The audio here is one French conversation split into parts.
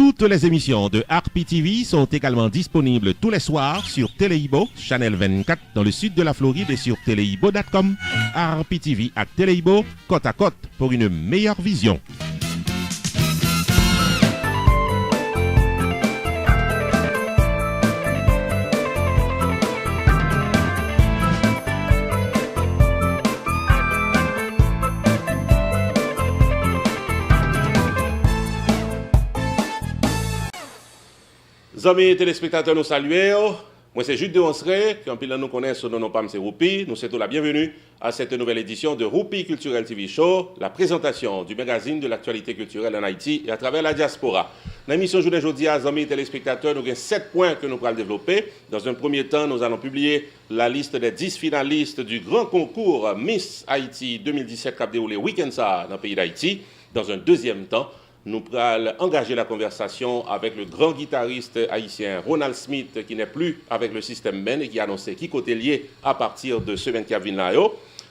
Toutes les émissions de Harpi TV sont également disponibles tous les soirs sur Téléibo, Channel 24 dans le sud de la Floride et sur téléibo.com. Harpi TV à Téléibo, côte à côte pour une meilleure vision. Amis téléspectateurs, nous saluons. Moi, c'est Jude de Onseret, qui en pile nous connaît sous le nom de Roupi. Nous souhaitons la bienvenue à cette nouvelle édition de Roupi Culturel TV Show, la présentation du magazine de l'actualité culturelle en Haïti et à travers la diaspora. Dans l'émission journée aujourd'hui, amis téléspectateurs, nous avons 7 points que nous allons développer. Dans un premier temps, nous allons publier la liste des 10 finalistes du grand concours Miss Haïti 2017 qui a déroulé week-end ça dans le pays d'Haïti. Dans un deuxième temps, nous allons engager la conversation avec le grand guitariste haïtien Ronald Smith, qui n'est plus avec le système MEN et qui a annoncé qu'il côté lié à partir de ce 24 avril.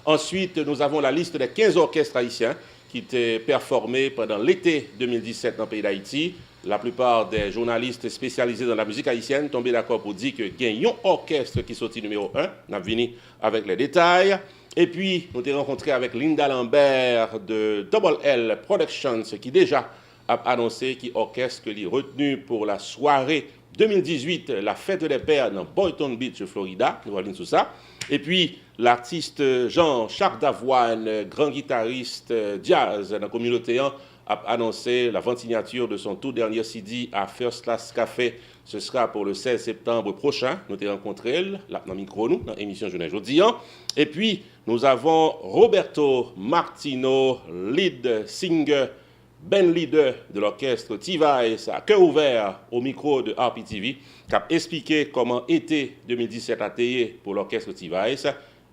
Ensuite, nous avons la liste des 15 orchestres haïtiens qui étaient performés pendant l'été 2017 dans le pays d'Haïti. La plupart des journalistes spécialisés dans la musique haïtienne tombent d'accord pour dire que y a un orchestre qui sorti numéro 1. Nous avons fini avec les détails. Et puis, nous avons rencontré avec Linda Lambert de Double L Productions qui déjà a annoncé qu'il orchestre qui est retenu pour la soirée 2018, la fête des pères dans Boynton Beach, Florida. Nous allons tout ça. Et puis, l'artiste Jean-Charles Davoine, grand guitariste jazz dans la communauté, a annoncé la vente signature de son tout dernier CD à First Class Café. Ce sera pour le 16 septembre prochain. Nous avons rencontré là, dans le micro, nous, dans l'émission Journée aujourd'hui. Et puis, nous avons Roberto Martino, lead singer, Ben leader de l'orchestre T-Vice, à cœur ouvert au micro de Harpi TV, qui a expliqué comment été 2017 a été pour l'orchestre T-Vice.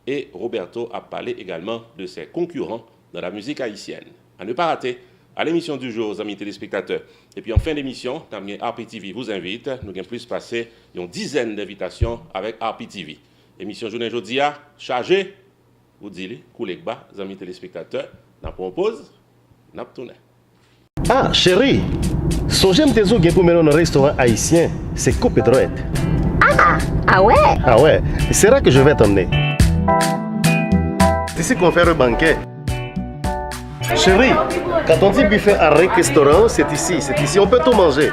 Et Roberto a parlé également de ses concurrents dans la musique haïtienne. À ne pas rater, à l'émission du jour, amis téléspectateurs. Et puis en fin d'émission, Harpi TV vous invite. Nous avons plus passé une dizaine d'invitations avec Harpi TV. Émission journée aujourd'hui chargée, vous dites, coulez bas, amis téléspectateurs. Nous propose, nous tournons. Ah, chérie, songez me tezo gen pour mener un restaurant haïtien, c'est Copedroit. Ah ouais? Ah ouais, c'est là que je vais t'emmener. C'est ici qu'on fait le banquet. Chérie, quand on dit buffet à restaurant, c'est ici, on peut tout manger.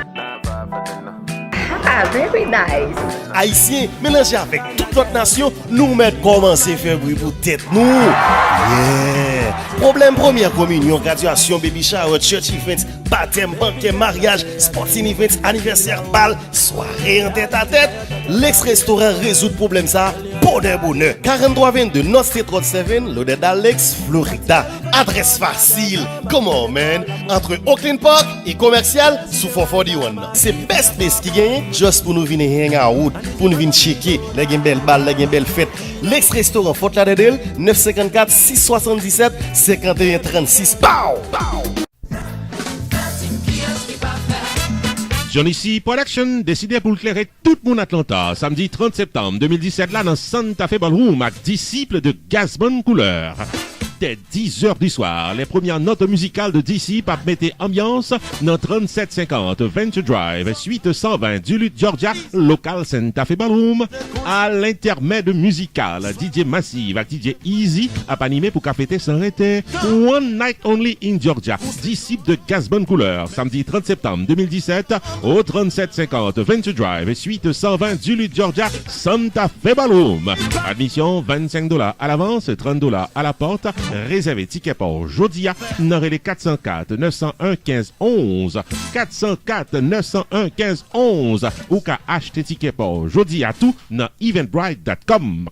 Ah, very nice. Haïtien, mélangé avec toute notre nation, nous mettre commencer à faire bruit pour tête nous. Yeah. Problème première communion, graduation, baby shower, church events, baptême, banquet, mariage, sporting events, anniversaire, bal, soirée en tête à tête. L'ex-restaurant résout le problème ça, bonheur. 4322 North State Road 7, l'odeur d'Alex, Florida. Adresse facile, come on man, entre Oakland Park et commercial sous 441. C'est best place qui gagne, juste pour nous venir hang out, pour nous venir checker, les belles balles, les belles fêtes. L'ex-restaurant Fort Lauderdale, 954 677 51 36. Pow! Johnny C Production décidé pour éclairer tout le monde Atlanta samedi 30 septembre 2017 là dans Santa Fe Ballroom avec disciples de Gasbon Couleur. Dès 10h du soir, les premières notes musicales de DC par mettre ambiance dans 3750 Venture Drive, suite 120 Duluth, Georgia, local Santa Fe Ballroom. À l'intermède musical, DJ Massive avec DJ Easy a animé pour caféter sans arrêter. One Night Only in Georgia, disciple de Gasbon Couleur, samedi 30 septembre 2017 au 3750 Venture Drive, suite 120 Duluth, Georgia, Santa Fe Ballroom. Admission $25 à l'avance, $30 à la porte. Réservez ticket pour Jodia, n'aurez les 404 901 15 11 404 901 15 11 ou qu'à acheter ticket pour Jodia tout dans eventbrite.com.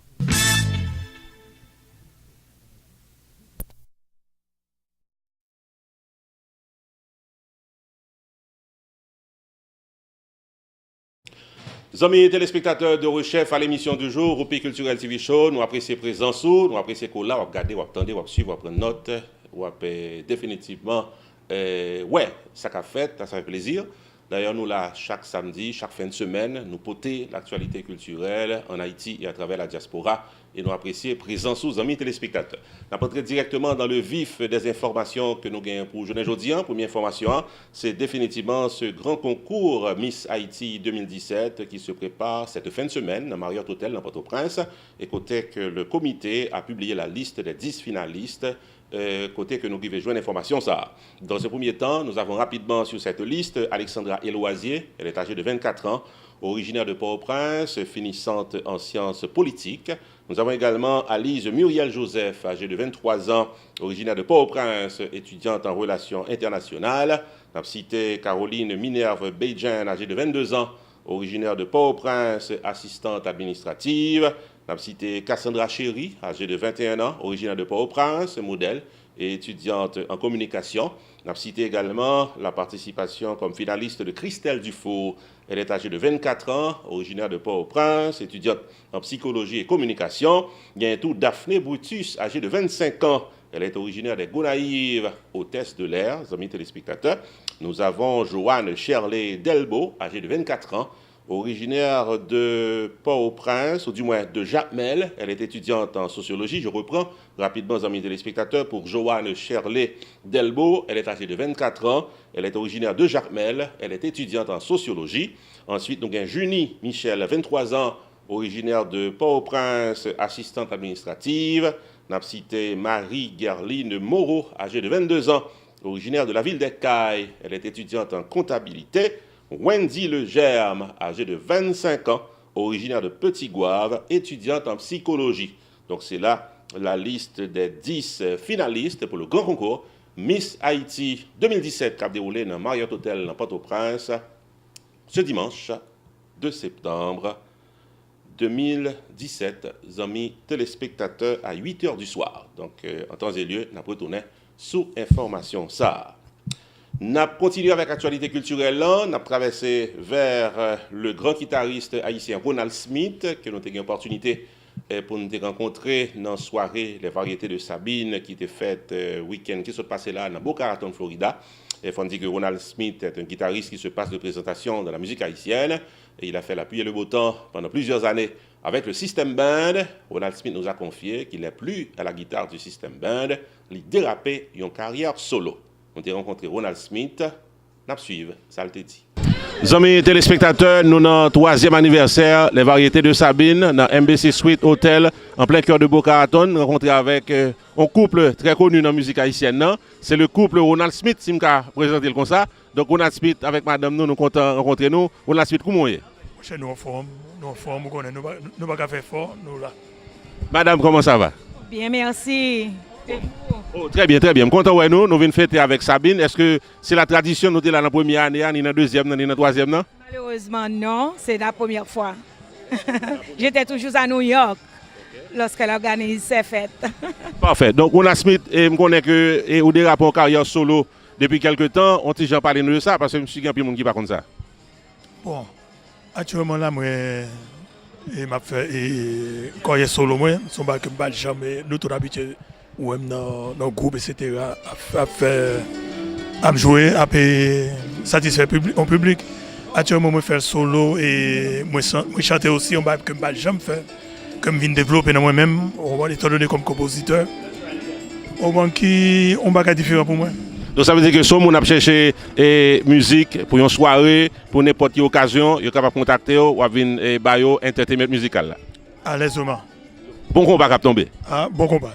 Amis téléspectateurs de Rechef à l'émission du jour, Roupi Culturel TV Show, nous apprécions présence, nous apprécions qu'on là, on regarder, on attendre, on suivre, on prendre note, on définitivement, ouais, ça qu'a fait, ça fait plaisir. D'ailleurs, nous là, chaque samedi, chaque fin de semaine, nous portons l'actualité culturelle en Haïti et à travers la diaspora et nous apprécions présence aux amis téléspectateurs. Nous entrons directement dans le vif des informations que nous gagnons pour aujourd'hui. Première information, c'est définitivement ce grand concours Miss Haïti 2017 qui se prépare cette fin de semaine dans Marriott Hotel dans Port-au-Prince. Et côté que le comité a publié la liste des 10 finalistes. Côté que nous devons joindre l'information ça. Dans ce premier temps, nous avons rapidement sur cette liste Alexandra Eloisier, elle est âgée de 24 ans, originaire de Port-au-Prince, finissante en sciences politiques. Nous avons également Alice Muriel Joseph, âgée de 23 ans, originaire de Port-au-Prince, étudiante en relations internationales. Nous avons cité Caroline Minerve Beidjan, âgée de 22 ans, originaire de Port-au-Prince, assistante administrative. Nous avons cité Cassandra Chéry, âgée de 21 ans, originaire de Port-au-Prince, modèle et étudiante en communication. Nous avons cité également la participation comme finaliste de Christelle Dufour. Elle est âgée de 24 ans, originaire de Port-au-Prince, étudiante en psychologie et communication. Il y a un tout Daphné Brutus, âgée de 25 ans. Elle est originaire des Gonaïves, hôtesse de l'air, amis téléspectateurs. Nous avons Joanne Shirley Delbo, âgée de 24 ans, originaire de Port-au-Prince, ou du moins de Jacmel. Elle est étudiante en sociologie. Je reprends rapidement, amis téléspectateurs, pour Joanne Shirley Delbo. Elle est âgée de 24 ans. Elle est originaire de Jacmel. Elle est étudiante en sociologie. Ensuite, nous avons Junie Michel, 23 ans, originaire de Port-au-Prince, assistante administrative. Nous avons cité Marie Gerline Moreau, âgée de 22 ans, originaire de la ville d'Ecaille. Elle est étudiante en comptabilité. Wendy Legerme, âgée de 25 ans, originaire de Petit Goave, étudiante en psychologie. Donc c'est là la liste des 10 finalistes pour le grand concours Miss Haïti 2017 qui a déroulé dans Marriott Hotel dans Port-au-Prince ce dimanche 2 septembre 2017, amis téléspectateurs, à 8h du soir. Donc en temps et lieu, nous retournons sous information ça. Nous continuons avec l'actualité culturelle là, nous avons traversé vers le grand guitariste haïtien Ronald Smith, que nous avons eu l'opportunité pour nous rencontrer dans la soirée Les Variétés de Sabine qui était faite week-end qui se passait là dans Boca Raton, Florida. Il faut dire que Ronald Smith est un guitariste qui se passe de présentation dans la musique haïtienne et il a fait l'appui et le beau temps pendant plusieurs années avec le System Band. Ronald Smith nous a confié qu'il n'est plus à la guitare du System Band, il dérapait une carrière solo. On a rencontré Ronald Smith, nous suivons, ça le dit. Amis téléspectateurs, nous dans le 3e anniversaire, les variétés de Sabine, dans MBC Suite Hotel, en plein cœur de Boca Raton, rencontré avec un couple très connu dans la musique haïtienne. C'est le couple Ronald Smith, si je présenter comme ça. Donc Ronald Smith avec madame, nous comptons rencontrer nous. Ronald Smith, comment est-ce? Chez nous en forme, nous ne pas faire fort, nous là. Madame, comment ça va? Bien, merci. Oh, très bien, très bien. Content ouais nous venons fêter avec Sabine. Est-ce que c'est la tradition nous là dans la première année, ni dans la deuxième, ni dans la troisième, non? Malheureusement non, c'est la première fois. J'étais toujours à New York lorsqu'elle organise ses fêtes. Parfait. Donc on a Smith et me connaît que ou des rapports carrière solo depuis quelques temps, on t'a déjà parlé de ça parce que je me suis dit qu'il y a plus de monde qui pas comme ça. Bon, actuellement là moi et m'a fait carrière solo moi, son bac que pas jamais nous tout habitué ou même dans le groupe, etc. à me jouer, à satisfaire en public. Actuellement, je fais solo et je chante aussi, on va que je jamais fait, que je viens développer dans moi-même, on va étant donné comme compositeur. On va différent pour moi. Donc ça veut dire que si on a cherché musique pour une soirée, pour n'importe quelle occasion, il est capable de contacter ou à venir bailler entertainment musical. À l'aisement. Bon combat cap tomber. Ah, bon combat.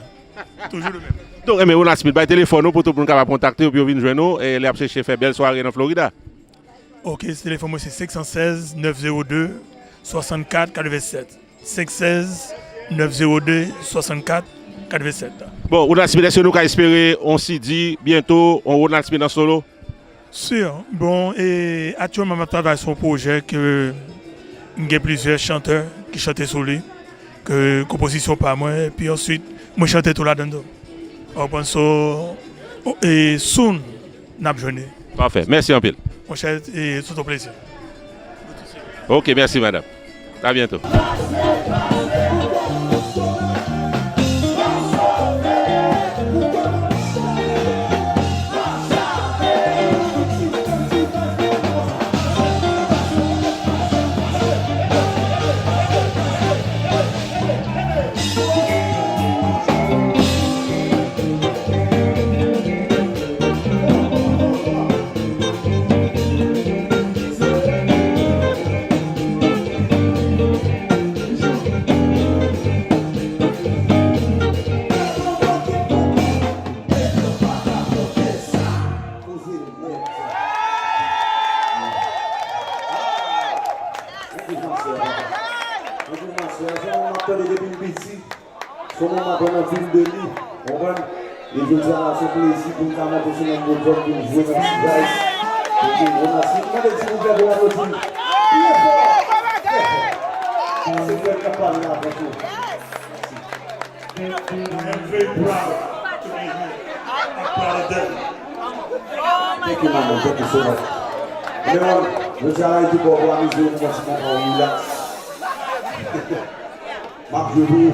Toujours le même. Donc, mais on a Smith, téléphone pour tout le monde contacter ou bien venir joindre nous et les chercher faire belle soirée dans Florida. OK, ce téléphone c'est 516 902 64 87. 516 902 64 87. Bon, Ronald Smith, est-ce que nous espérer on s'y dit bientôt on Ronald Smith en solo? Sûr. Bon, et actuellement je travaille sur un projet que il y a plusieurs chanteurs qui chantent sur lui, que composition par moi et puis ensuite moi chanter tout là-dedans. On pense et soon n'a besoin. Parfait. Merci en pile. Mon cher et tout ton plaisir. OK, merci madame. À bientôt. attendez depuis petit, son moment pendant film de lit, on va, et je dis à son plaisir pour nous mettre sur notre moteur pour jouer dans ce gars. Et on a si vous avez dit, vous avez la routine. C'est bien capable là, bonjour. I am very proud to be here. I'm proud of them. Thank you, Mama. Thank you so much. Anyone, je suis à la pour la musique, moi, c'est mon relax. Marc Jérôme.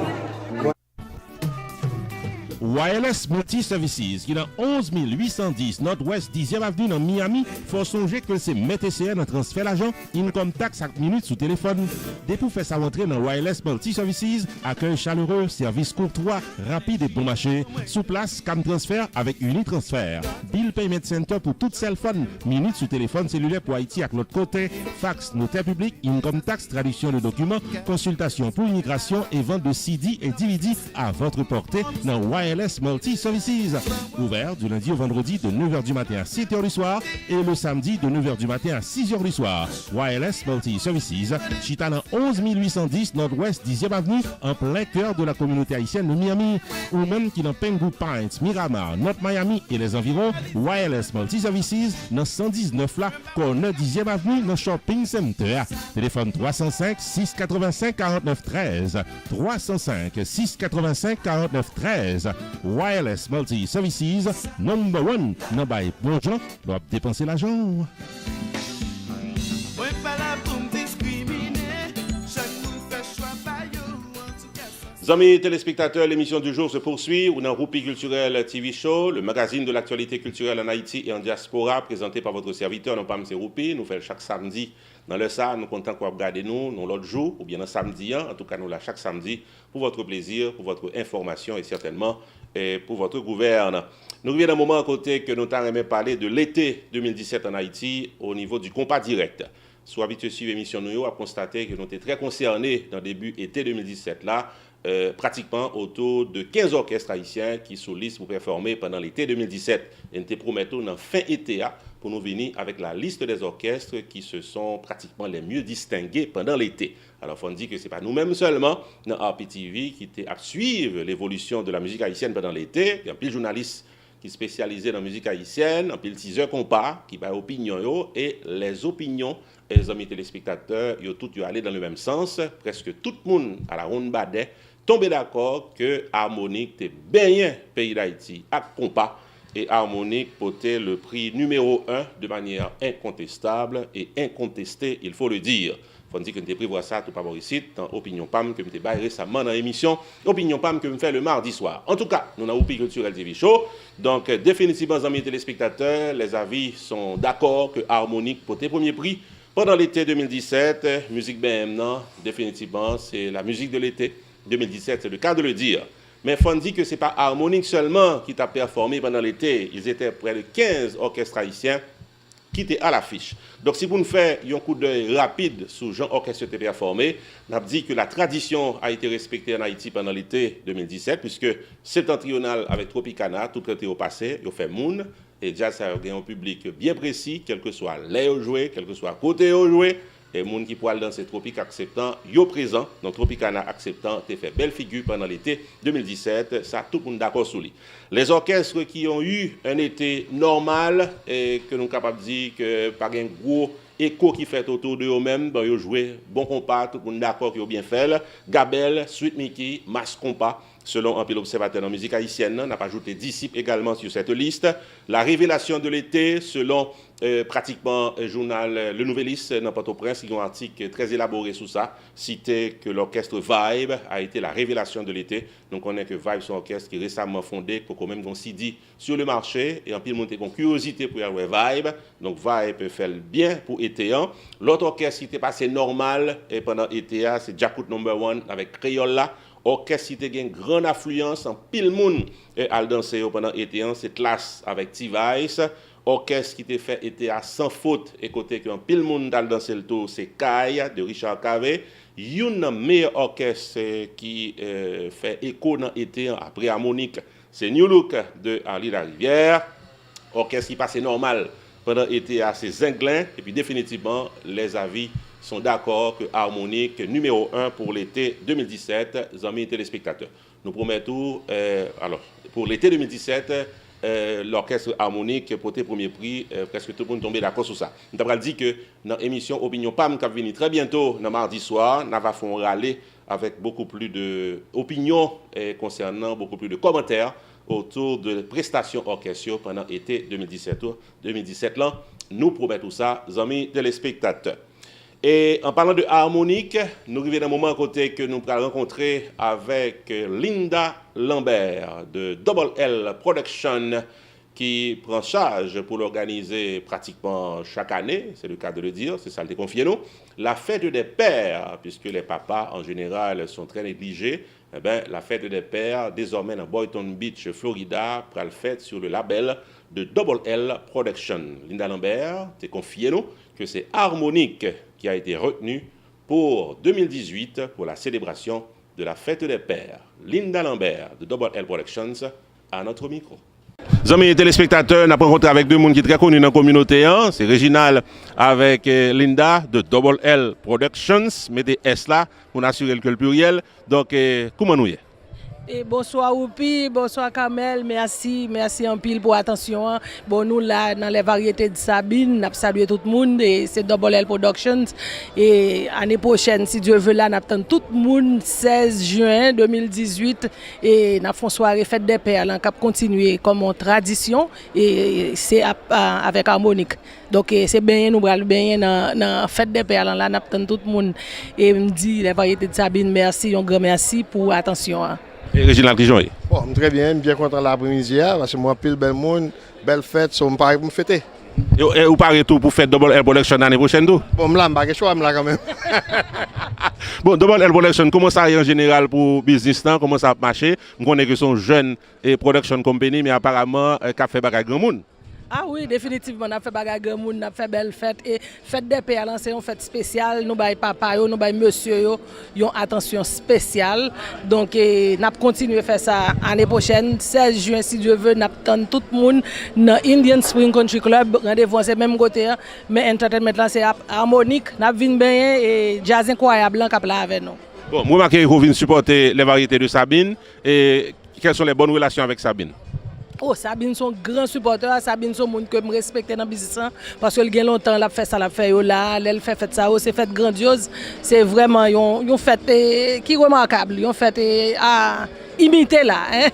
Wireless Multi Services, qui est dans 11 810 Nord-Ouest 10e Avenue dans Miami, faut songer que c'est MTCN dans transfert l'argent, income tax 5 minutes sous téléphone. Dès pour faire sa rentrée dans Wireless Multi Services, accueil chaleureux, service courtois, rapide et bon marché, sous place, cam transfert avec Unitransfert. Bill Payment Center pour tout cell phone, minutes sous téléphone cellulaire pour Haïti à l'autre côté, fax, notaire public, income tax, traduction de documents, consultation pour immigration et vente de CD et DVD à votre portée dans Wireless Multi Services. Ouvert du lundi au vendredi de 9h du matin à 7h du soir et le samedi de 9h du matin à 6h du soir. Wireless Multi Services, chita dans 11 810 Nord-Ouest 10e Avenue, en plein cœur de la communauté haïtienne de Miami, ou même qui dans Pengu Pines, Miramar, North Miami et les environs. Wireless Multi Services dans 119 là, corner 10e Avenue dans Shopping Center. Téléphone 305 685 49 13. 305 685 49 13. Wireless Multi Services, number one. Non, bah, bon gens, doivent dépenser l'argent. Amis téléspectateurs, l'émission du jour se poursuit. On a Roupi Culturel TV Show, le magazine de l'actualité culturelle en Haïti et en diaspora, présenté par votre serviteur, non pas M. Roupi. Nous faisons chaque samedi dans le SA. Nous comptons qu'on regarder nous l'autre jour, ou bien dans samedi. En tout cas, nous là chaque samedi pour votre plaisir, pour votre information et certainement pour votre gouverne. Nous revenons un moment à côté que nous avons parlé de l'été 2017 en Haïti au niveau du compas direct. Soit habitué suivre l'émission, nous avons constaté que nous étions très concernés dans le début été 2017 là. Pratiquement autour de 15 orchestres haïtiens qui sont listes pour performer pendant l'été 2017. Et nous te promettons dans fin été pour nous venir avec la liste des orchestres qui se sont pratiquement les mieux distingués pendant l'été. Alors, il faut dire que ce n'est pas nous-mêmes seulement dans RPTV qui étaient à suivre l'évolution de la musique haïtienne pendant l'été. Il y a plein de journalistes qui spécialisés dans la musique haïtienne, un peu le teaser compas, qui va opinion et les opinions des amis téléspectateurs, ils ont tous allé dans le même sens. Presque tout le monde à la ronde badet tombé d'accord que Harmonique était bien pays d'Haïti à compas et Harmonique portait le prix numéro 1 de manière incontestable et incontestée, il faut le dire. Il faut dire que nous avons prévu ça tout par ici dans Opinion PAM que nous avons récemment dans l'émission Opinion PAM que nous faisons le mardi soir. En tout cas, nous avons Roupi Culturel TV Show. Donc, définitivement, amis téléspectateurs, les avis sont d'accord que Harmonique portait premier prix pendant l'été 2017. Musique BM, non, définitivement, c'est la musique de l'été 2017, c'est le cas de le dire. Mais il faut dire que ce n'est pas Harmonique seulement qui a performé pendant l'été. Ils étaient près de 15 orchestres haïtiens qui étaient à l'affiche. Donc, si vous nous faites un coup d'œil rapide sur Jean Orchestre qui performé, on a dit que la tradition a été respectée en Haïti pendant l'été 2017, puisque septentrional avec Tropicana, tout traité au passé, il fait Moon, et déjà ça a un public bien précis, quel que soit l'air au joué, quel que soit côté au joué, et les gens qui pourraient danser Tropique acceptant, yo présent, donc Tropicana acceptant, t'es fait belle figure pendant l'été 2017, ça tout le monde d'accord sur lui. Les orchestres qui ont eu un été normal, et que nous sommes capables de dire que par un gros écho qui fait autour de eux-mêmes, ben, ils ont joué bon compas, tout le monde d'accord qu'ils ont bien fait. Gabel, Sweet Mickey, Mas Compas, selon un pile observateur en musique haïtienne, n'a pas ajouté disciples également sur cette liste. La révélation de l'été, selon pratiquement journal Le Nouvelliste dans Port-au-Prince, qui ont un article très élaboré sur ça, cité que l'orchestre Vibe a été la révélation de l'été. Donc on connaît que Vibe, c'est un orchestre qui est récemment fondé, qui a quand même un CD sur le marché, et en pile monté con curiosité pour y avoir Vibe. Donc Vibe peut faire bien pour été. L'autre orchestre qui était passé normal et pendant l'été, c'est Jacout No. 1 avec Crayola. Orchestre qui a une grande affluence en pile monde à danser pendant l'été, c'est Classe avec T-Vice. Orchestre qui t'a fait été à sans faute et côté que pile monde dans danser le tour, c'est Kai de Richard Cavé. Une meilleur orchestre qui fait écho dans l'été après Harmonique, c'est New Look de Harley la Rivière. Orchestre qui passe normal pendant l'été à ces Zinglin et puis définitivement les avis sont d'accord que Harmonique numéro 1 pour l'été 2017, amis téléspectateurs. Nous promettons, alors, pour l'été 2017, l'orchestre Harmonique porté premier prix, presque tout le monde tombé d'accord sur ça. Nous avons dit que dans l'émission Opinion PAM qui va venir très bientôt, dans mardi soir, nous allons faire un rallye avec beaucoup plus d'opinions concernant beaucoup plus de commentaires autour de prestations orchestrales pendant l'été 2017. Là, nous promettons ça, amis téléspectateurs. Et en parlant de Harmonique, nous arrivons dans un moment à côté que nous allons rencontrer avec Linda Lambert de Double L Production qui prend charge pour l'organiser pratiquement chaque année, c'est le cas de le dire, c'est ça le confié nous, la fête des pères, puisque les papas en général sont très négligés. Eh bien, la fête des pères, désormais dans Boynton Beach, Florida, prend le fête sur le label de Double L Production. Linda Lambert, t'es confié nous que c'est Harmonique qui a été retenu pour 2018 pour la célébration de la fête des pères. Linda Lambert de Double L Productions à notre micro. Amis téléspectateurs, nous avons rencontré avec deux personnes qui sont très connus dans la communauté. C'est Réginal avec Linda de Double L Productions. Mettez S là pour assurer que le pluriel. Donc, comment nous y est? Et bonsoir Oupi, bonsoir Kamel, merci en pile pour l'attention. Bon, nous là, dans les variétés de Sabine, nous saluons tout le monde et c'est Double L Productions. Et l'année prochaine, si Dieu veut, là, nous attendons tout le monde 16 juin 2018 et nous faisons soirée fête des pères, qui va continuer comme en tradition et c'est avec Harmonique. Donc c'est bien, nous allons bien dans la fête des pères, là, nous attendons tout le monde. Et me dit les variétés de Sabine, merci, un grand merci pour l'attention. Et Réginald Rijon. Bon, très bien content l'après-midi, parce que moi, pile bel monde, belle fête, so me paraît pour me fêter. Et vous parlez tout pour faire Double L Production l'année prochaine tout? Bon, je ne sais pas quand même. Bon, Double L Production, comment ça en général pour business là, comment ça marche? Je connais que sont jeunes et production company, mais apparemment, qu'a fait bagage grand monde. Ah oui, définitivement, on a fait bagage grand monde, on a fait belle fête et fête des pères, c'est une fête spéciale, nous bail papa yo, nous bail monsieur yo, yon attention spéciale. Donc nous allons continuer à faire ça l'année prochaine, 16 juin si Dieu veut, nous attendons tout le monde dans Indian Spring Country Club, rendez-vous c'est même côté, mais entertainment là c'est Harmonique, nous avons bien et jazz incroyable qui là avec nous. Bon, moi remarquez que vous venez supporter les variétés de Sabine et quelles sont les bonnes relations avec Sabine? Oh, Sabine son grand supporter, Sabine son monde que me respecte dans le business parce qu'elle a longtemps l'a fait ça, l'a fait là, elle fait ça, c'est fête grandiose, c'est vraiment une fête qui est remarquable, une fête à imiter là. Hein?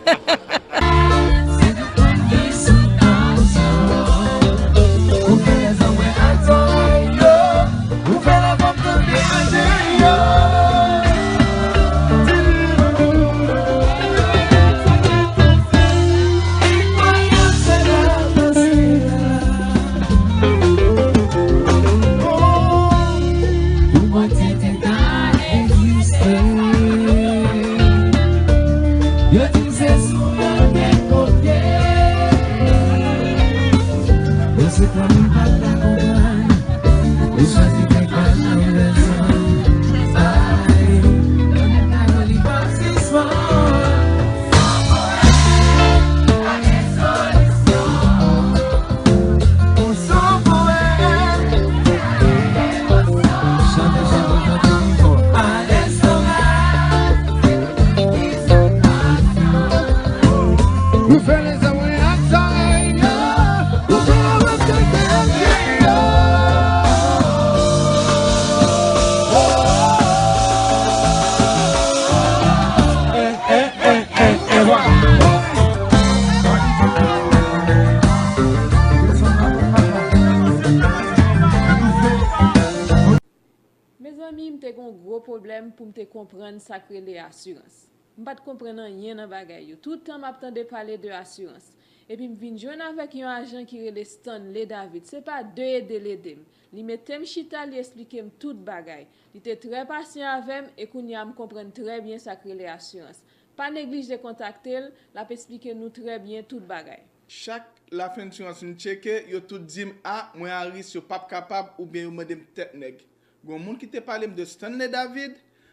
Pour me comprendre ça que les assurances. Je ne comprends rien dans bagay. Tout le temps m'attendais parler de assurance. Et puis je viens avec un agent qui est Stanley David. C'est pas de aider. Il mettait chita lui expliquer tout bagay. Il était très patient avec et qu'on y a me comprendre très bien ça que les assurances. Pas négliger de contacter, la peut expliquer nous très bien tout bagay. Chaque la fin assurance nous checker, yo tout dit moi Harris yo pas capable ou bien yo me tête nèg. Gon moun qui te parle de Stanley David,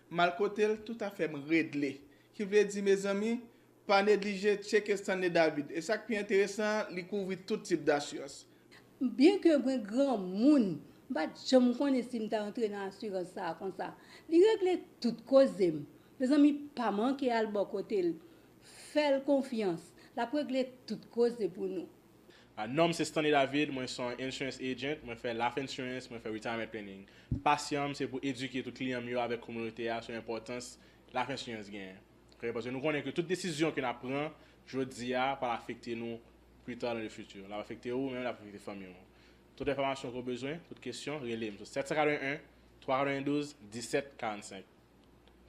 mal côté tout à fait réglé. Qui veut dire mes amis, pas négliger checker Stanley David. Et ça qui est intéressant, il couvre tout type d'assurance. Bien que un grand monde Je me connais si je rentré dans l'assurance ça comme ça. Il règle toute cause. Les amis pas manquer à bon côté. Faire confiance. La régler toute cause pour nous. Nom c'est Stanley David, moi suis un insurance agent, moi fais life insurance, moi fais retirement planning. Passion c'est pour éduquer tout client mieux avec communauté sur l'importance life insurance gain. Parce que nous connaissons que toute décision que nous prenons, je dis pas affecter nous plus tard dans le futur. La affecter ou même la affecter famille. Toute information qu'on a besoin, toute question, relève 741 392 1745.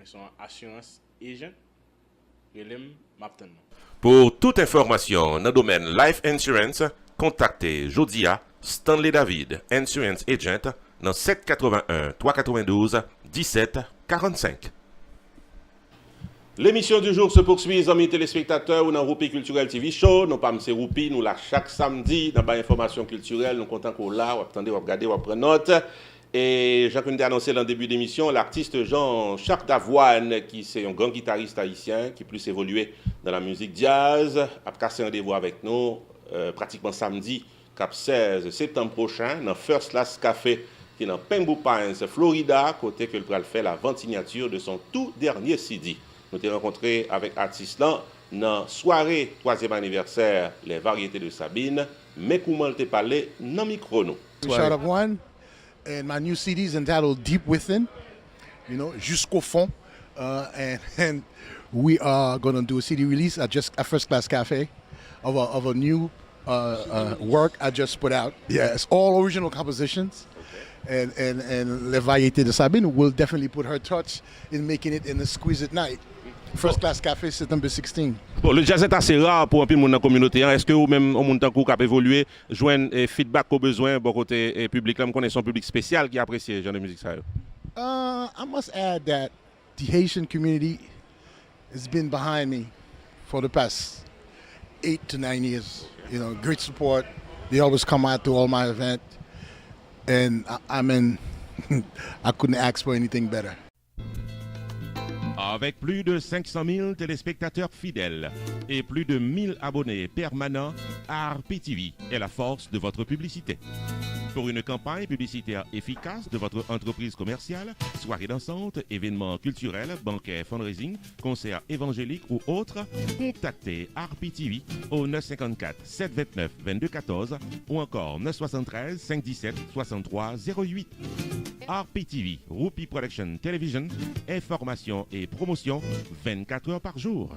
Nous sommes assurance agent. Relève m'attend. Pour toute information dans le domaine Life Insurance, contactez Jodia Stanley David, Insurance Agent, dans 781 392 1745. L'émission du jour se poursuit, les amis téléspectateurs, ou dans Roupi Culturel TV Show. Nous pas M. Roupi, nous là chaque samedi, dans l'information culturelle, nous comptons qu'on là, on attendez, on regarder, on prend note. Et Jacques nous a annoncé dans le début d'émission, l'artiste Jean-Charles Davoine, qui est un grand guitariste haïtien, qui plus évolué dans la musique jazz, a cassé rendez-vous avec nous pratiquement samedi, cap 16 septembre prochain, dans First Class Café, qui est dans Pembroke Pines, Florida, côté que le pral fait la vente signature de son tout dernier CD. Nous t'ai rencontré avec l'artiste là dans soirée 3e anniversaire, les variétés de Sabine, mais comment t'ai parlé dans micro nous. Jean-Charles Davoine. And my new CD is entitled Deep Within, Jusqu'au fond. And we are going to do a CD release at First Class Cafe of a new work I just put out. Yeah, it's all original compositions. And Les Variétés de Sabine will definitely put her touch in making it an exquisite night. First Class Café, September 16. Bon, le jazz est assez rare pour un peu de monde dans la communauté. Est-ce que vous-même, au monde qui a évolué, joignent feedback au besoin bon côté public? Là, vous connaissez un public spécial qui apprécie ce genre de musique. I must add that the Haitian community has been behind me for the past 8 to 9 years. Great support. They always come out to all my events. And I couldn't ask for anything better. Avec plus de 500 000 téléspectateurs fidèles et plus de 1000 abonnés permanents, RPTV est la force de votre publicité. Pour une campagne publicitaire efficace de votre entreprise commerciale, soirée dansante, événements culturels, banquets, fundraising, concerts évangéliques ou autres, contactez RPTV au 954 729 2214 ou encore 973 517 63 08. RPTV, Roupi Production Television, information et promotion 24 heures par jour.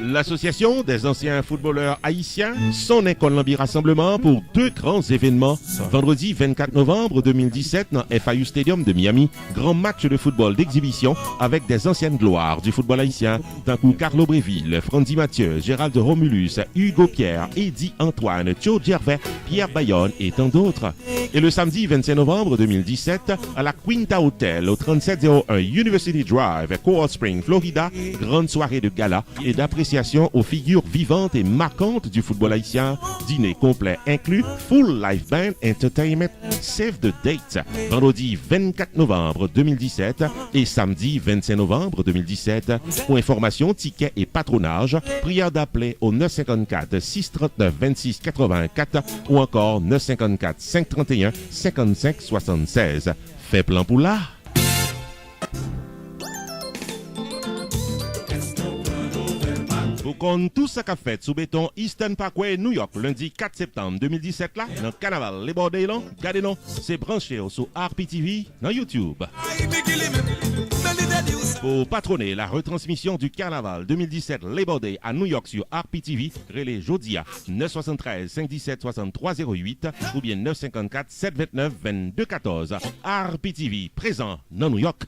L'Association des anciens footballeurs haïtiens, son école rassemblement pour 2 grands événements. Vendredi 24 novembre 2017 dans FIU Stadium de Miami, grand match de football d'exhibition avec des anciennes gloires du football haïtien, d'un coup Carlo Bréville, Frandy Mathieu, Gérald Romulus, Hugo Pierre, Eddie Antoine, Joe Gervais, Pierre Bayonne et tant d'autres. Et le samedi 25 novembre 2017 à la Quinta Hotel au 3701 University Drive, Coral Springs, Florida, grande soirée de gala et d'appréciation aux figures vivantes et marquantes du football haïtien. Dîner complet inclus, full live band entertainment, save the date. Vendredi 24 novembre 2017 et samedi 25 novembre 2017. Pour information, tickets et patronage, prière d'appeler au 954 639 26 84 ou encore 954 531 55 76. Fait plan pour là. Pour qu'on tout ça qu'a fait sous béton Eastern Parkway, New York, lundi 4 septembre 2017 là, dans le carnaval Les Bordés là, regardez-nous, c'est branché sur RPTV dans YouTube. Pour patronner la retransmission du carnaval 2017 Labor Day à New York sur RPTV, relais Jodia 973 517 63 08 ou bien 954 729 22 14. RPTV présent dans New York.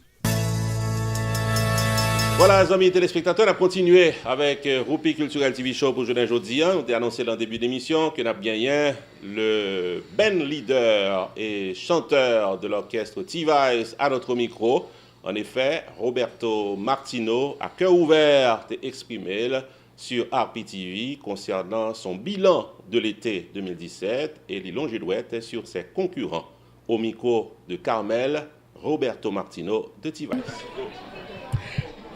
Voilà, les amis téléspectateurs, on a continué avec Roupi Culturel TV Show pour aujourd'hui. On a annoncé dans le début d'émission qu'on a gagné le band leader et chanteur de l'orchestre T-Vice à notre micro. En effet, Roberto Martino a cœur ouvert exprimé sur RPTV concernant son bilan de l'été 2017 et les longues douettes sur ses concurrents. Au micro de Carmel Roberto Martino de T-Vice.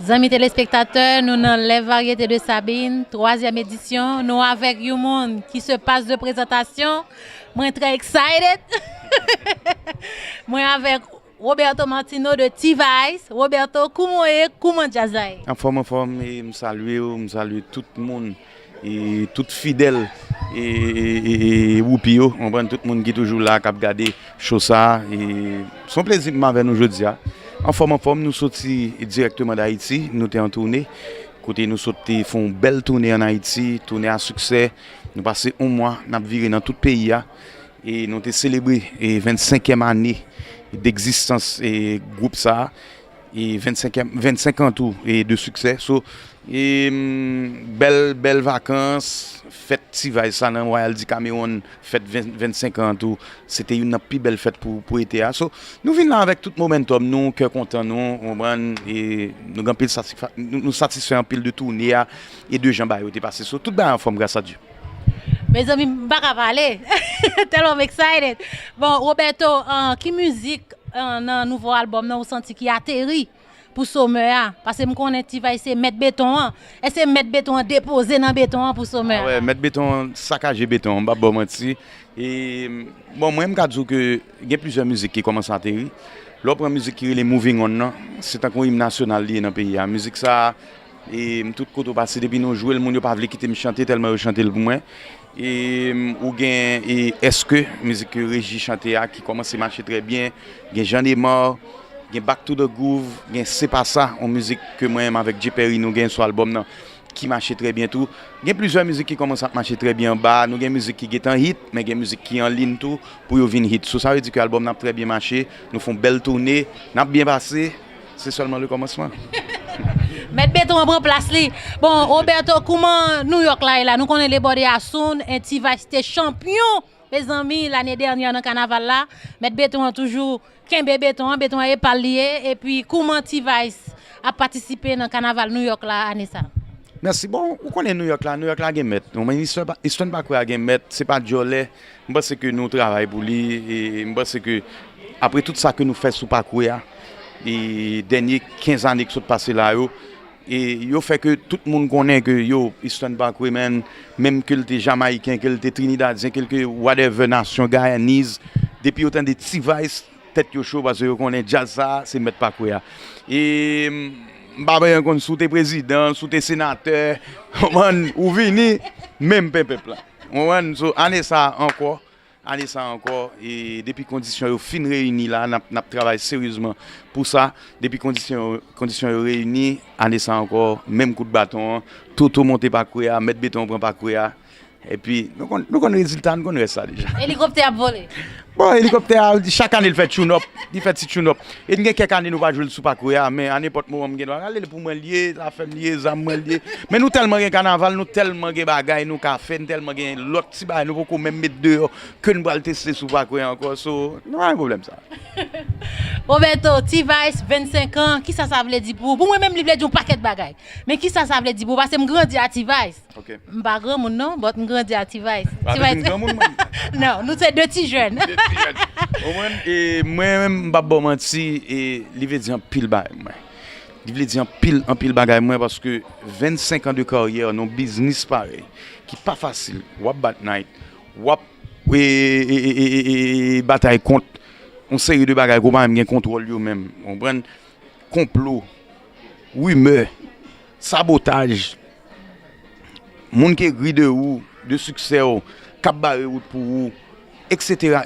Amis téléspectateurs, nous dans les variétés de Sabine, 3e édition. Nous avec un monde qui se passe de présentation. Moi très excited. Moi avec Roberto Martino de T-Vice. Roberto, comment jazz? En forme, et me salue tout le monde et tout fidèle et Woupio, on prend tout le monde qui est toujours là, qui a regardé ça et son plaisir avec nous aujourd'hui. En forme, nous sortons directement d'Haïti, nous sommes en tournée. Côté nous sortons, font une belle tournée en Haïti, tournée à succès. Nous passons un mois, nous avons viré dans tout le pays et nous avons célébré la 25e année d'existence et groupe ça et 25 ans tout et de succès. Et belle vacances, fête T-Vice ça dans Royal du Cameroun, fête 25 ans tout, c'était une plus belle fête pour été. Nous venons là avec tout momentum, nous cœur content nous et nous satisfait en pile de tournée et de gens ba été passé tout bien en forme grâce à Dieu. Mes amis, pas parler. Tellement excited. Bon, Roberto, qui musique dans nouveau album vous senti qui atterri pour Sommer parce que me connais T-Vice c'est mettre béton et c'est mettre béton déposer dans béton pour Sommer. Ouais, mettre béton saccager béton, pas bon mentir et bon moi me dire que il y a plusieurs musiques qui commencent à atterrir. L'autre musique qui est les Moving On, c'est un hymne national lié dans le pays. La musique ça et tout côté passé depuis nous jouer le monde pas voulu quitter me chanter tellement chanter pour moi. Et ou gain et est-ce que musique que Régie chanter qui commence à marcher très bien, gain Jean Desmorts, gain Back to the Groove, gain C'est pas ça en musique que moi-même avec J Perry nous gain sur album là qui marche très bien tout. Gain plusieurs musiques qui commencent à marcher très bien en bas, nous gain musique qui est en hit mais gain musique qui en ligne tout pour yo vinn hit. Ça veut dire que l'album n'a très bien marché, nous font belle tournée, n'a bien passé, c'est seulement le commencement. Mettre béton en place li. Bon, Roberto, comment New York là, nous connaissons les Body Asoun, et T-Vice était champion, mes amis, l'année dernière dans le carnaval là. Mettre béton toujours, béton est pas lié, et puis comment T-Vice a participé dans le carnaval New York là, année ça? Merci. Bon, vous connaissez New York là, game met. Histoire pas quoi game met, c'est pas Jolet. Je pense que nous travaillons pour lui et je pense que après tout ça que nous faisons sous parcours et derniers 15 années qui sont passées là et yo fait que tout le monde connaît que yo Eastern Parkway même que le jamaïcain que le trinidadien quelque whatever nation guyanese depuis autant de T-Vice tête yo chaud parce que yo connaît jazz ça c'est mettre Parkway et m'pa kon sous tes présidents sous tes sénateurs ou vini même peuple là on so année ça encore et depuis conditions fin réunies là n'a travaillé sérieusement pour ça depuis conditions réunies année ça encore même coup de bâton tout monter par courir mettre béton prend par courir et puis nous connaissons résultat nous connaissons ça déjà hélicoptère a volé bon hélicoptère chaque année il fait tune up et il y a quelques années nous pas jouer sous parcours mais à n'importe moment on aller pour moi lier la femme lier zam lier mais nous tellement gain carnaval nous tellement gain bagaille nous café tellement gain l'autre petit bail nous pouvons même mettre dehors que nous va le tester sous parcours encore so non un problème ça. Roberto T-Vice 25 ans qui ça veut dire pour moi même il veut dire un paquet de bagaille mais qui ça veut dire pour parce que me grandi à T-Vice OK pas grand monde non mais me grandi à T-Vice non nous c'est deux petits jeunes. Et moi-même, je ne menti et il veut dire pile bagaille. Il veut dire pile bagaille moi parce que 25 ans de carrière dans business pareil qui pas facile. Wap bat night, wap et bataille contre une série de bagailles qu'on pas même contrôle lui-même. On prend complot, rumeur, sabotage. Monde qui gris de ou de succès ou cap barrer route pour ou etc.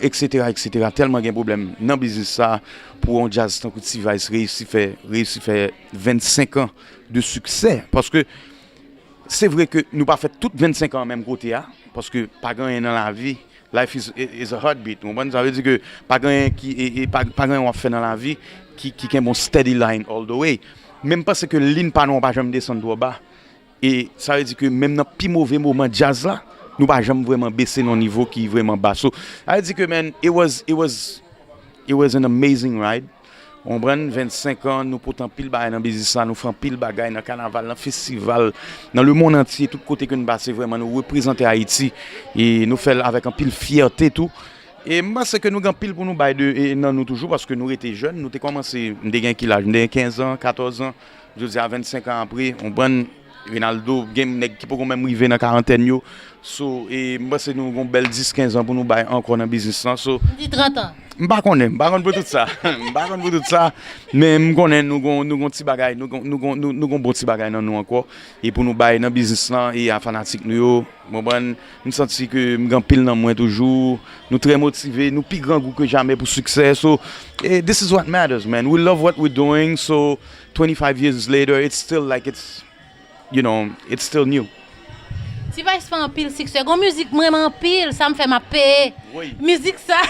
Tellement de problème dans le business ça pour un jazz tant que T-Vice réussi faire 25 ans de succès parce que c'est vrai que nous pas fait tout 25 ans en même côté parce que pas grand dans la vie life is a heartbeat ça veut dire que pas grand qui pas grand on fait dans la vie qui a un bon steady line all the way même parce que ligne pas non pas jamais descendre trop bas et ça veut dire que même dans plus mauvais moment jazz là nous pas jamais vraiment baisser nos niveau qui est vraiment bas. So I dit que man it was an amazing ride. On prend 25 ans, nous pourtant pile bagaille dans business ça, nous faisons pile bagaille dans carnaval, dans festival, dans le monde entier, tout côté que nous passons vraiment nous représenter Haïti et nous faisons avec un pile fierté tout Et moi, c'est que nous avons pile pour nous bailler de non nous toujours parce que nous étions jeunes, nous avons commencé, nous avons quel âge, nous avons 15 ans, 14 ans, je dis à 25 ans après, on prend Ronaldo, game qui peut même arriver dans la quarantaine. So, et moi, c'est nous avons belle 10-15 ans pour nous bailler encore dans le business. So, 30 ans. Je ne connais pas pour tout ça. Mais je connais nous avons petit bagage, nous avons bon petit bagage dans nous encore. Et pour nous bailler dans le business et à fanatique nous, nous sentons que nous avons pile dans moi toujours. Nous très motivés, nous plus grand goût que jamais pour succès. So, this is what matters, man. We love what we're doing. So 25 years later, it's still like it's still new. T-Vice fait un pile succès. Gon musique vraiment pile, ça me fait ma paix. Oui. Musique ça.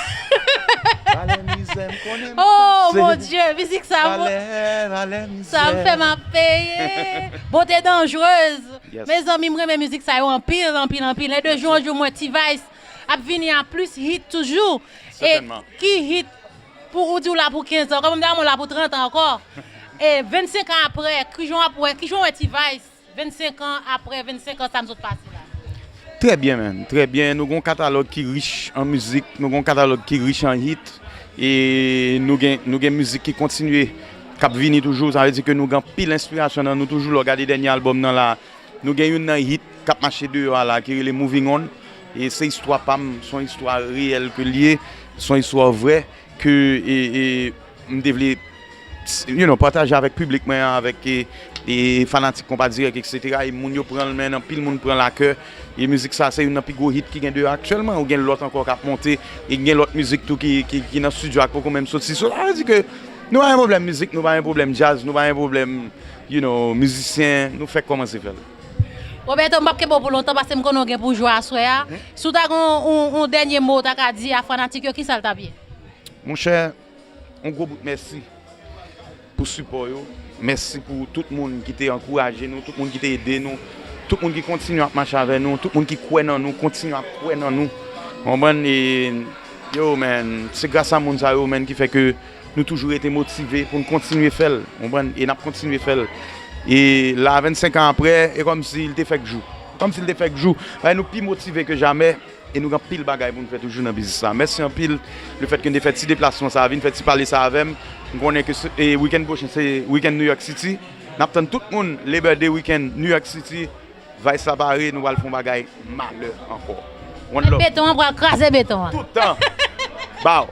Oh mon Dieu, musique ça. Ça me fait ma paix. Beauté dangereuse. Yes. Mes amis me remet musique ça en pile. Les 2 jours en jour moi T-Vice a venir en plus hit toujours. Certainement. Et qui hit pour ou dire là pour 15 ans, comme on là pour 30 ans encore. Et 25 ans après, qui joue T-Vice 25 ans après, 25 ans, ça nous passe là. Très bien, man. Très bien. Nous avons un catalogue qui est riche en musique, nous avons un catalogue qui est riche en hits. Et nous avons une musique qui continue, qui vient toujours. Ça veut dire que nous avons pile d'inspiration. Nous toujours regarder les derniers albums. Nous avons une hit qui a marché dehors, là, qui est les Moving On. Et ces histoires, sont histoires réelles que liées, sont histoires vraies que nous devons partager avec le public, avec les fanatiques, qu'on pas dire, etc. Et les gens prennent le main, puis le monde prend la cœur. Et la musique, ça, c'est une plus gros hit qui vient de actuellement. Ou il y a l'autre encore qui a monté. Et il y a l'autre musique tout qui est dans le studio qui peut même sortir. Ça veut dire que nous avons un problème musique, nous avons un problème jazz, nous avons un problème musicien. Nous faisons comment c'est fait. Roberto, je ne sais pas pour longtemps parce que je connais pour jouer à soi. Si tu as un dernier mot à dire à fanatique, qui ça t'a bien? Mon cher, un gros merci pour le support. Merci pour tout le monde qui t'a encouragé, tout le monde qui t'a aidé, tout le monde qui continue à marcher avec nous, tout le monde qui croit en nous, continue à croire en nous. C'est grâce à mon man qui fait que nous toujours été motivés pour continuer à faire. Et nous continuer à faire. Et là, 25 ans après, c'est comme s'il était fait que jour. Comme s'il était fait que jour. Nous plus motivés que jamais. Et nous avons pile de bagages pour nous faire toujours dans le business. Merci en pile le fait que nous avons fait 6 déplacements, ça a fait 6 parler ça avec nous. Nous connaissons que le week-end prochain, c'est le week-end New York City. Nous attendons tout le monde, Labor Day week-end New York City. Va s'abarrer, nous allons faire un bagage malheur encore. Le béton, on va craser béton. Tout le temps. Bao.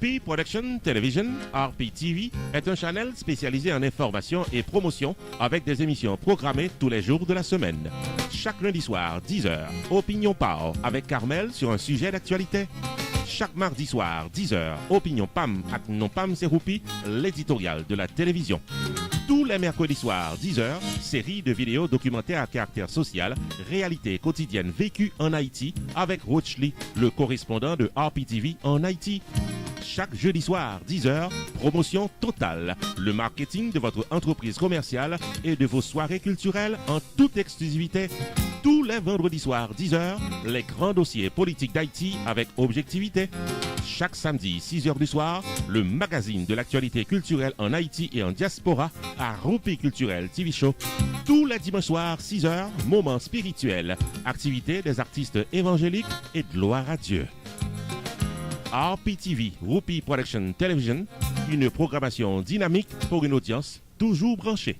Rupi Production Television, RPTV, est un channel spécialisé en information et promotion avec des émissions programmées tous les jours de la semaine. Chaque lundi soir, 10h, Opinion Power avec Carmel sur un sujet d'actualité. Chaque mardi soir, 10h, Opinion Pam avec Non Pam c'est Rupi, l'éditorial de la télévision. Tous les mercredis soirs, 10h, série de vidéos documentaires à caractère social, réalité quotidienne vécue en Haïti avec Roach Lee, le correspondant de RPTV en Haïti. Chaque jeudi soir, 10h, promotion totale, le marketing de votre entreprise commerciale et de vos soirées culturelles en toute exclusivité. Tous les vendredis soirs, 10h, les grands dossiers politiques d'Haïti avec objectivité. Chaque samedi, 6h du soir, le magazine de l'actualité culturelle en Haïti et en diaspora à Rupi Culturel TV Show. Tous les dimanches soirs, 6h, moments spirituels, activités des artistes évangéliques et gloire à Dieu. RPTV, Rupi Production Television, une programmation dynamique pour une audience toujours branchée.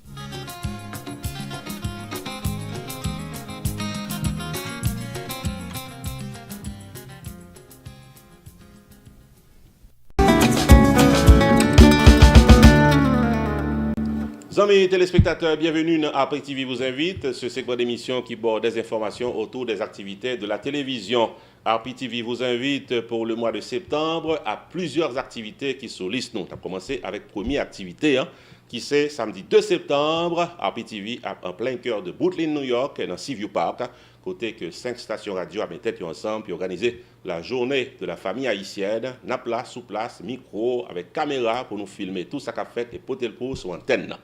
Amis téléspectateurs, bienvenue dans RPTV vous invite, ce segment d'émission qui borde des informations autour des activités de la télévision. RPTV vous invite pour le mois de septembre à plusieurs activités qui sont listes. Nous avons commencé avec la première activité, qui c'est samedi 2 septembre, RPTV en plein cœur de Brooklyn, New York, dans Seaview Park, côté que 5 stations radio avaient été ensemble pour organiser la journée de la famille haïtienne, na place, sous place, micro, avec caméra pour nous filmer tout ça qu'a fait et porter le pouce sur antenne.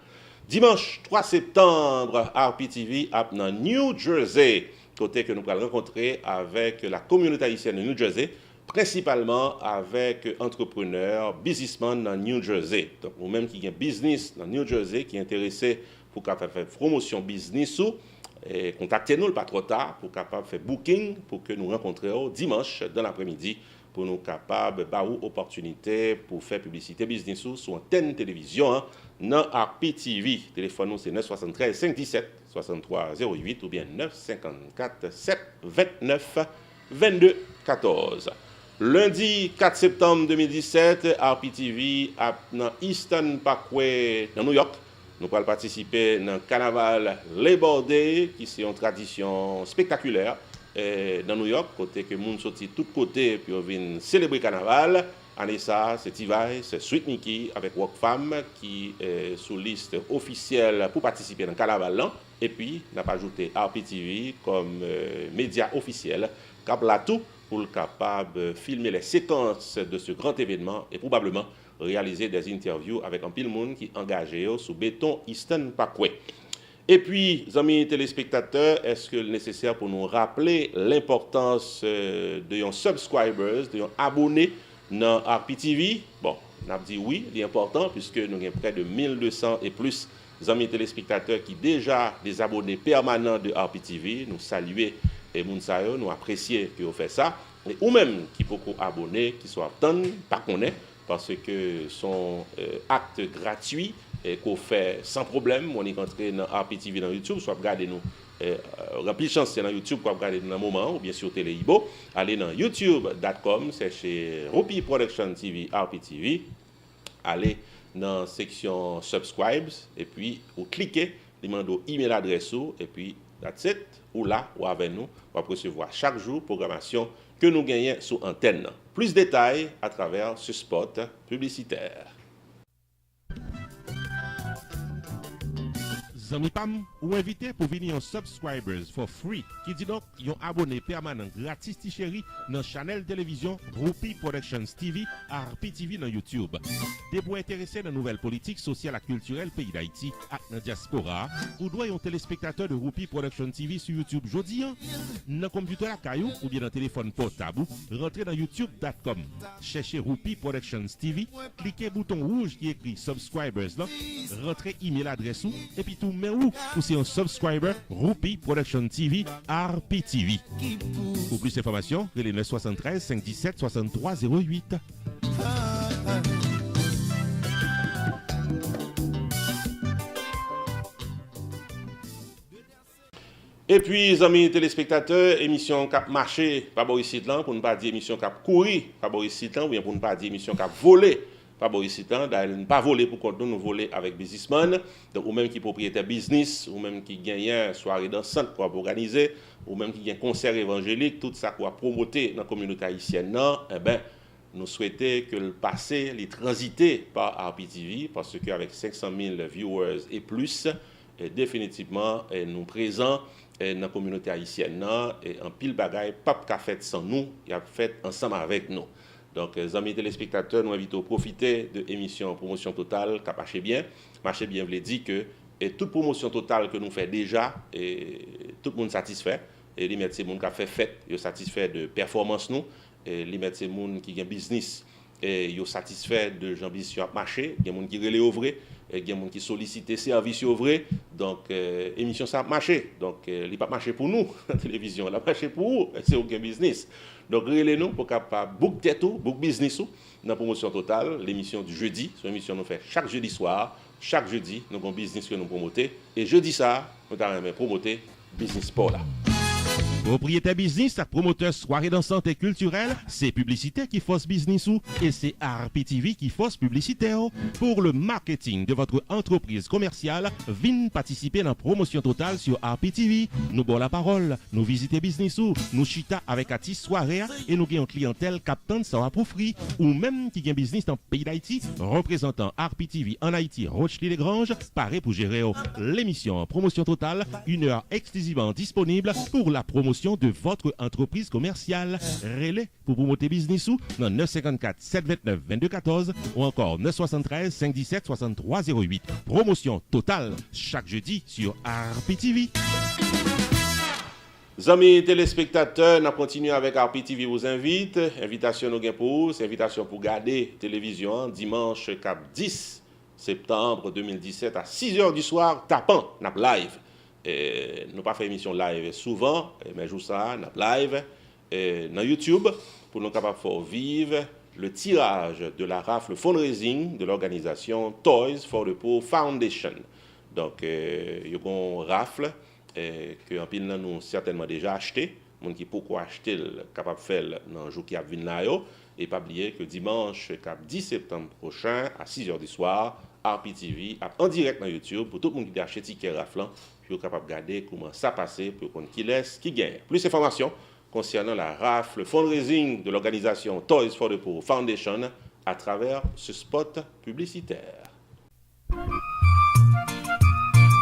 Dimanche 3 septembre, RPTV à New Jersey, côté que nous allons rencontrer avec la communauté haïtienne de New Jersey, principalement avec entrepreneurs, businessmen dans New Jersey. Donc, ou même qui ont un business dans New Jersey, qui est intéressé pour faire promotion business, contactez-nous, pas trop tard, pour capable faire booking, pour que nous rencontrions dimanche dans l'après-midi, pour nous capables d'avoir opportunité pour faire publicité business sur antenne télévision dans RPTV. Téléphone nous c'est 973 517 6308 ou bien 954 729 22 14. Lundi 4 septembre 2017, RPTV dans Eastern Parkway dans New York. Nous allons participer dans le carnaval Labor Day, qui c'est une tradition spectaculaire dans New York, côté que les gens sortent de tous côtés pour venir célébrer le carnaval. Année ça, c'est T.V., c'est Sweet Mickey avec Rock Fam qui est sous liste officielle pour participer dans le carnaval. Et puis, on a ajouté RPTV comme média officiel, capable à tout pour le capable filmer les séquences de ce grand événement et probablement réaliser des interviews avec un pile monde qui est engagé sous béton Eastern Parkway. Et puis, amis téléspectateurs, est-ce que c'est nécessaire pour nous rappeler l'importance de nos subscribers, de nos abonnés dans RPTV? Bon, on a dit oui, c'est important puisque nous avons près de 1200 et plus amis téléspectateurs qui déjà des abonnés permanents de RPTV. Nous saluons et nous apprécions que vous faites ça. Et ou même qui beaucoup abonnés, qui sont attendus, pas qu'on est, parce que son acte gratuit qu'on fait sans problème. On est entré dans RPTV dans YouTube, soit regardez nous. Rempli chance c'est dans YouTube pour regarder dans un moment ou bien sur Téléibo. Allez dans youtube.com, c'est chez Rupi Production TV RPTV. Allez dans la section subscribes et puis vous cliquez, demandez email adresse et puis that's it, ou là ou avec nous, on va recevoir chaque jour programmation que nous gagnons sur antenne. Plus de détails à travers ce spot publicitaire. Zami Pam, ou invité pour venir en subscribers for free, qui dit donc yon abonné permanent gratis ti chéri dans channel télévision Rupi Productions TV RPTV dans YouTube. Des pour intéressés dans nouvelles politiques sociales et culturelles pays d'Haïti et dans diaspora, ou doit yon téléspectateur de Rupi Productions TV sur YouTube jodi dans computer la caillou ou bien dans téléphone portable, rentrez dans youtube.com, cherchez Rupi Productions TV, cliquez bouton rouge qui écrit subscribers là, rentrez email adresse ou et puis tout mais où c'est un subscriber Rupi Production TV RPTV. Pour plus d'informations, relais 973 517 63 08. Et puis, amis téléspectateurs, émission Cap Marché, pas Boris Sitlan, pour ne pas dire émission Cap Courir, pas Boris Sitlan, ou bien pour ne pas dire émission Cap Voler, pas Boris Sitlan, d'ailleurs, ne pas voler pour qu'on nous voler avec businessman, donc ou même qui propriétaire business, ou même qui gagne une soirée dansante pour organiser, ou même qui gagne concert évangélique, tout ça pour promouvoir dans la communauté haïtienne, non, eh ben, nous souhaitons que le passé, les transiter par RPTV, parce qu'avec 500 000 viewers et plus, définitivement, nous présents dans la communauté haïtienne, et en pile bagaille, pas qu'a fait sans nous, il a fait ensemble avec nous. Donc, les amis téléspectateurs, nous invitons à profiter de l'émission Promotion Totale, qui a marché bien. Marché bien, veut dire que toute promotion totale que nous faisons déjà, et tout le monde satisfait. Et les médecins qui ont fait fête, ils sont satisfaits de performance nous. Et les médecins qui ont business, ils sont satisfaits de l'ambition à marcher. Il y a des gens qui relèvent au vrai, il y a des gens qui sollicitent les services au vrai. Donc, l'émission, ça a marché. Donc, il n'a pas marché pour nous, la télévision. Il a marché pour vous, c'est aucun business. Donc, relèvez-nous pour capable book tête ou book business ou dans la promotion totale, l'émission du jeudi. C'est une émission que nous faisons chaque jeudi soir. Chaque jeudi, nous avons un business que nous promotons. Et jeudi, ça, nous avons promoté business sport là. Propriétaire business, promoteur soirée dansante et culturelle, c'est publicité qui force business ou et c'est RPTV qui force publicité. Pour le marketing de votre entreprise commerciale, venez participer dans la promotion totale sur RPTV. Nous bon la parole, nous visiter business ou nous chita avec Ati soirée et nous gagnons clientèle captant sans pour free ou même qui gagne business dans le pays d'Haïti, représentant RPTV en Haïti, Rochely-les-Granges, paré pour gérer l'émission promotion totale, 1 heure exclusivement disponible pour la promotion de votre entreprise commerciale. Relais pour promouvoir business ou dans 954 729 2214 ou encore 973 517 6308. Promotion totale chaque jeudi sur RPTV. Amis téléspectateurs, nous continuons avec RPTV vous invite. Invitation nous pour c'est invitation pour garder télévision dimanche 10 septembre 2017 à 6h du soir, tapant, n'a live. Nous pas fait émission live souvent, mais je ça, nous live dans YouTube pour nous capables de faire vivre le tirage de la rafle fundraising de l'organisation Toys for the Poor Foundation. Donc, il y a une rafle que en pile nous certainement déjà acheté. Mon qui pourquoi acheter capable faire dans le jour qui a venu là et pas oublier que dimanche 10 septembre prochain à 6h du soir, RPTV en direct dans YouTube pour tout le monde qui a acheté ticket raflant. Puis capable de regarder comment ça passe pour qu'on qui laisse, qui gagne. Plus d'informations concernant la rafle fundraising de l'organisation Toys for the Poor Foundation à travers ce spot publicitaire.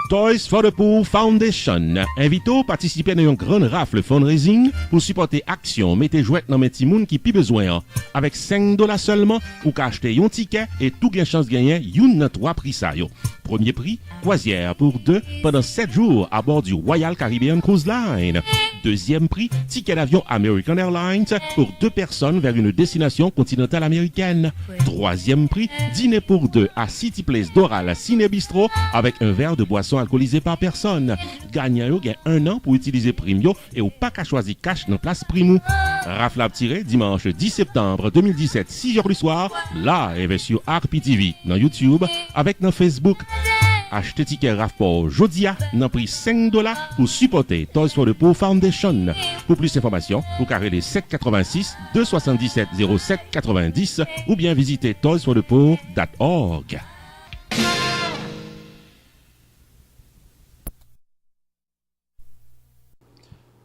Toys for the Poor Foundation invite à participer à une grande rafle fundraising pour supporter action mettez jouette dans mes petits moun qui pi besoin. Avec $5 seulement ou qu'à acheter un ticket et tout gain chance gagner une dans 3 prix ça yo. Premier prix, croisière pour 2 pendant 7 jours à bord du Royal Caribbean Cruise Line. Deuxième prix, ticket d'avion American Airlines pour 2 personnes vers une destination continentale américaine. Troisième prix, dîner pour 2 à City Place Doral Ciné Bistro avec un verre de boisson alcoolisée par personne. Gagnant yo gagne 1 an pour utiliser Primio et ou pas qu'à choisir cash dans place Primou. Rafle à tirer dimanche 10 septembre 2017 6h du soir live sur RPTV dans YouTube avec dans Facebook. Achetez ticket RAF pour Jodia dans prix $5 pour supporter Toys for the Poor Foundation. Pour plus d'informations, vous carrez les 786 277 07 90 ou bien visitez toysforthepoor.org.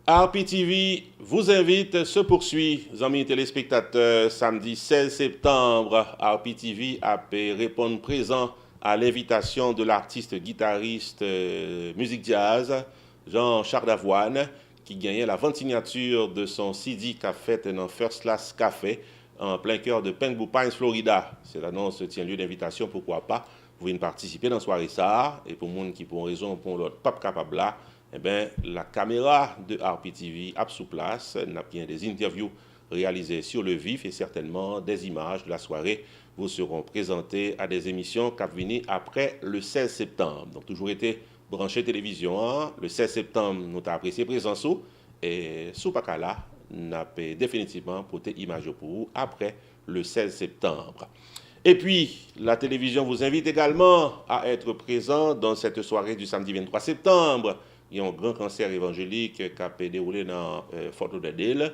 RPTV vous invite, se poursuit, amis téléspectateurs, samedi 16 septembre, RPTV a répondu présent à l'invitation de l'artiste guitariste musique jazz Jean-Charles Davoine qui gagnait la vente signature de son CD qu'a fait dans First Class Café en plein cœur de Pembroke Pines, Florida. Cette annonce tient lieu d'invitation, pourquoi pas, vous venez participer dans la soirée ça et pour les gens qui pour une raison ou pour l'autre pas capable là, eh bien, la caméra de RPTV a sous place, n'a bien des interviews réalisées sur le vif et certainement des images de la soirée vous seront présentées à des émissions qui viennent après le 16 septembre. Donc, toujours été branché télévision. Le 16 septembre, nous avons apprécié présence et sous pas là, nous avons définitivement porté image pour vous après le 16 septembre. Et puis, la télévision vous invite également à être présent dans cette soirée du samedi 23 septembre il y a un grand concert évangélique qui a déroulé dans Fort Lauderdale,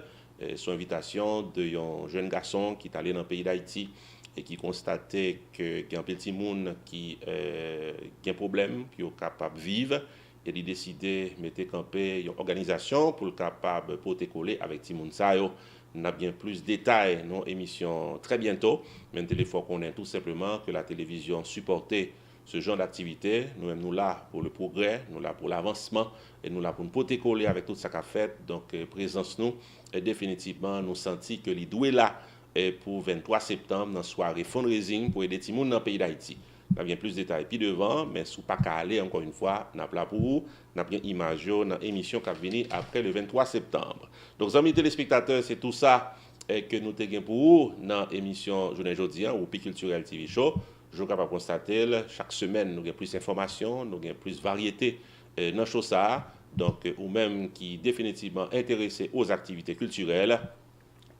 sur invitation d'un jeune garçon qui est allé dans le pays d'Haïti et qui constatait qu'il y a un petit monde qui a un problème, qui est capable de vivre. Et il a décidé de mettre camper une organisation pour être capable de protéger avec Timoun Sayo. On a bien plus de détails dans l'émission très bientôt. Mais il faut qu'on ait tout simplement que la télévision supportait ce genre d'activité. Nous-mêmes, nous là pour le progrès, nous là pour l'avancement et nous là pour nous protéger avec tout ça qu'a fait. Donc, présence nous, et définitivement, nous sentons que les doués là pour 23 septembre dans la soirée fundraising pour aider Timoun dans le pays d'Haïti. On a bien plus de détails puis devant, mais si vous pas qu'à aller encore une fois, n'a pas pour vous, n'a bien image dans l'émission qui va venir après le 23 septembre. Donc, amis téléspectateurs, c'est tout ça que nous avons pour vous dans l'émission Journée Aujourd'hui, Roupi Culturel TV Show. Je suis capable de constater, chaque semaine, nous avons plus d'informations, nous avons plus de variétés dans le show ça. Donc, ou même qui définitivement intéressés aux activités culturelles,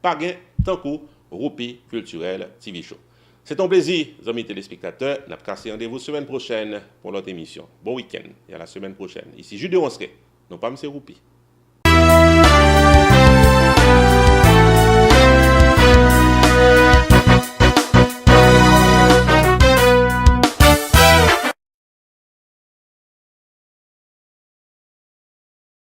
pas gain, tant coup, Roupi Culturel TV Show. C'est un plaisir, amis téléspectateurs. Nous avons rendez-vous semaine prochaine pour l'autre émission. Bon week-end et à la semaine prochaine. Ici Jude Onsré, non pas M. Roupi.